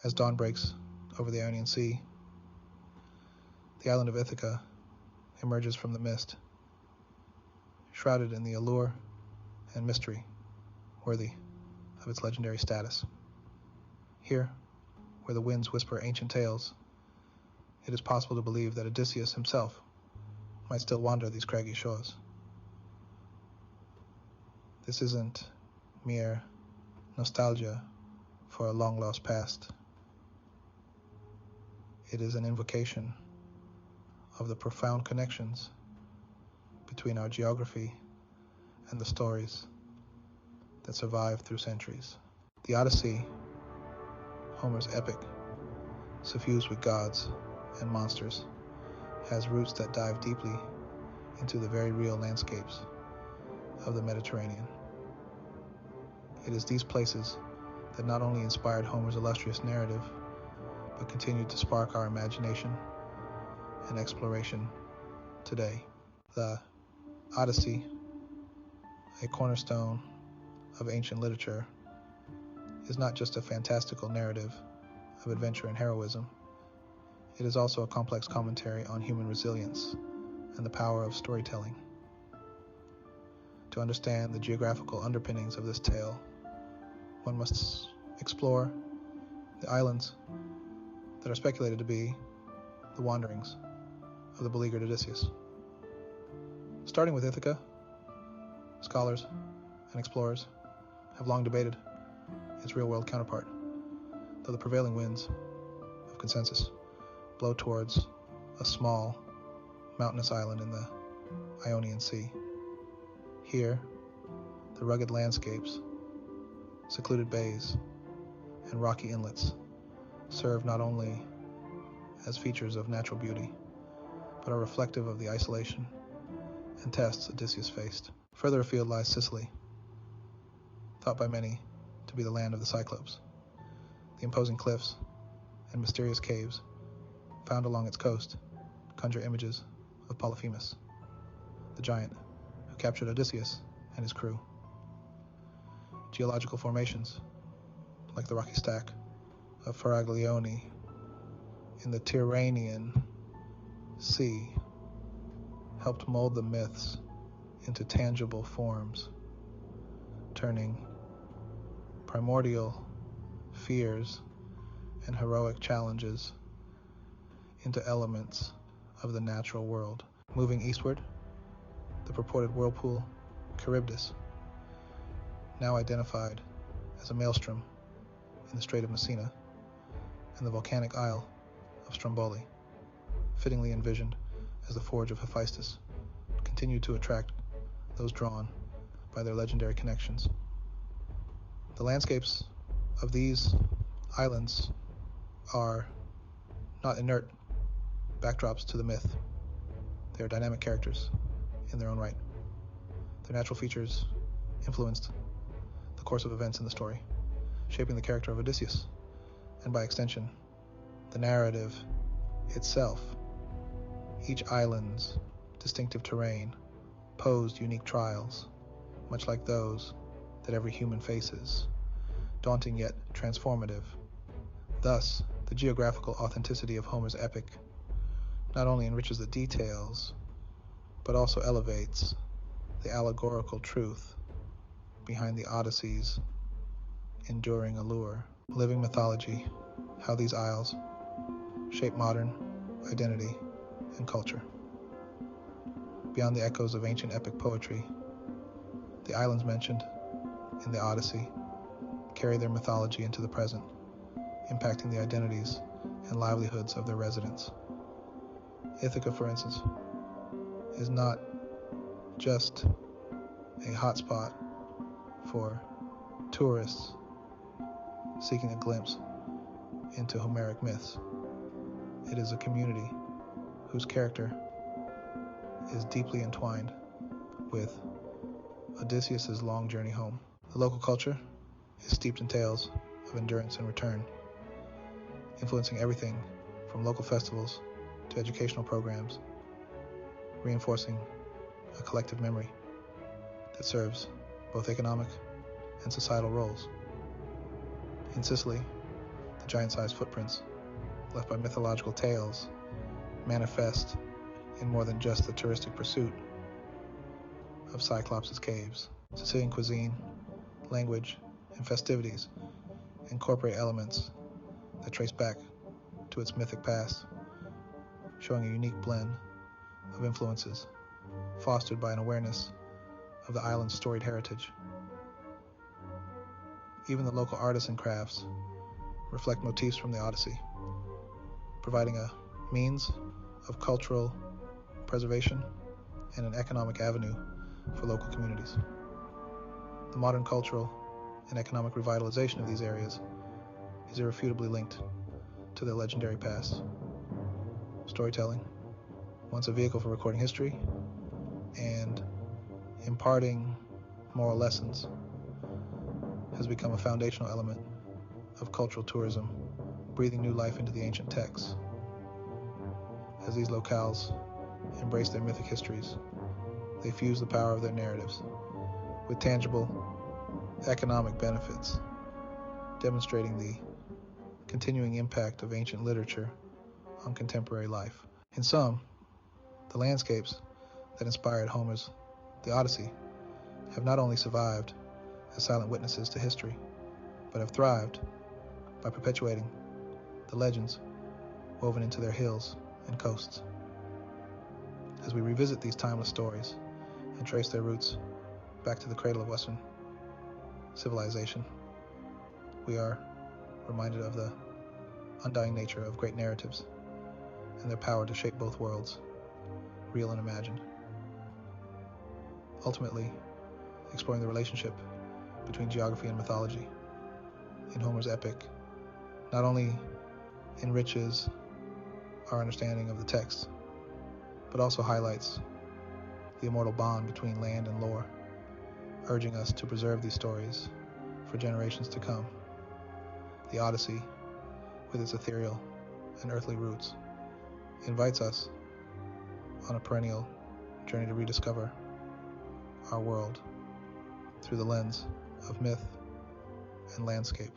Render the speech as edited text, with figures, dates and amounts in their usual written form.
As dawn breaks over the Ionian Sea, the island of Ithaca emerges from the mist, shrouded in the allure and mystery worthy of its legendary status. Here, where the winds whisper ancient tales, it is possible to believe that Odysseus himself might still wander these craggy shores. This isn't mere nostalgia for a long-lost past. It is an invocation of the profound connections between our geography and the stories that survive through centuries. The Odyssey, Homer's epic, suffused with gods and monsters, has roots that dive deeply into the very real landscapes of the Mediterranean. It is these places that not only inspired Homer's illustrious narrative, but continue to spark our imagination and exploration today. The Odyssey, a cornerstone of ancient literature, is not just a fantastical narrative of adventure and heroism. It is also a complex commentary on human resilience and the power of storytelling. To understand the geographical underpinnings of this tale, one must explore the islands that are speculated to be the wanderings of the beleaguered Odysseus. Starting with Ithaca, scholars and explorers have long debated its real-world counterpart, though the prevailing winds of consensus blow towards a small, mountainous island in the Ionian Sea. Here, the rugged landscapes, secluded bays, and rocky inlets serve not only as features of natural beauty, but are reflective of the isolation and tests Odysseus faced. Further afield lies Sicily, thought by many to be the land of the Cyclopes. The imposing cliffs and mysterious caves found along its coast conjure images of Polyphemus, the giant who captured Odysseus and his crew. Geological formations, like the rocky stack of Faraglione in the Tyrrhenian Sea, helped mold the myths into tangible forms, turning primordial fears and heroic challenges into elements of the natural world. Moving eastward, the purported whirlpool Charybdis, now identified as a maelstrom in the Strait of Messina, and the volcanic isle of Stromboli, fittingly envisioned as the forge of Hephaestus, continue to attract those drawn by their legendary connections. The landscapes of these islands are not inert backdrops to the myth. They are dynamic characters in their own right. Their natural features influenced the course of events in the story, shaping the character of Odysseus, and by extension, the narrative itself. Each island's distinctive terrain posed unique trials, much like those that every human faces, daunting yet transformative. Thus, the geographical authenticity of Homer's epic not only enriches the details, but also elevates the allegorical truth behind the Odyssey's enduring allure. Living mythology, how these isles shape modern identity and culture. Beyond the echoes of ancient epic poetry, the islands mentioned in the Odyssey carry their mythology into the present, impacting the identities and livelihoods of their residents. Ithaca, for instance, is not just a hotspot for tourists seeking a glimpse into Homeric myths. It is a community whose character is deeply entwined with Odysseus' long journey home. The local culture is steeped in tales of endurance and return, influencing everything from local festivals to educational programs, reinforcing a collective memory that serves both economic and societal roles. In Sicily, The giant-sized footprints left by mythological tales manifest in more than just the touristic pursuit of Cyclops' caves. Sicilian cuisine, language, and festivities incorporate elements that trace back to its mythic past, showing a unique blend of influences fostered by an awareness of the island's storied heritage. Even the local artists and crafts reflect motifs from the Odyssey, providing a means of cultural preservation and an economic avenue for local communities. The modern cultural and economic revitalization of these areas is irrefutably linked to their legendary past. Storytelling, once a vehicle for recording history and imparting moral lessons, has become a foundational element of cultural tourism, breathing new life into the ancient texts. As these locales embrace their mythic histories, they fuse the power of their narratives with tangible economic benefits, demonstrating the continuing impact of ancient literature on contemporary life. In sum, the landscapes that inspired Homer's The Odyssey have not only survived as silent witnesses to history, but have thrived by perpetuating the legends woven into their hills and coasts. As we revisit these timeless stories and trace their roots back to the cradle of Western civilization, we are reminded of the undying nature of great narratives and their power to shape both worlds, real and imagined. Ultimately, exploring the relationship between geography and mythology in Homer's epic not only enriches our understanding of the text, but also highlights the immortal bond between land and lore, urging us to preserve these stories for generations to come. The Odyssey, with its ethereal and earthly roots, invites us on a perennial journey to rediscover our world through the lens of myth and landscape.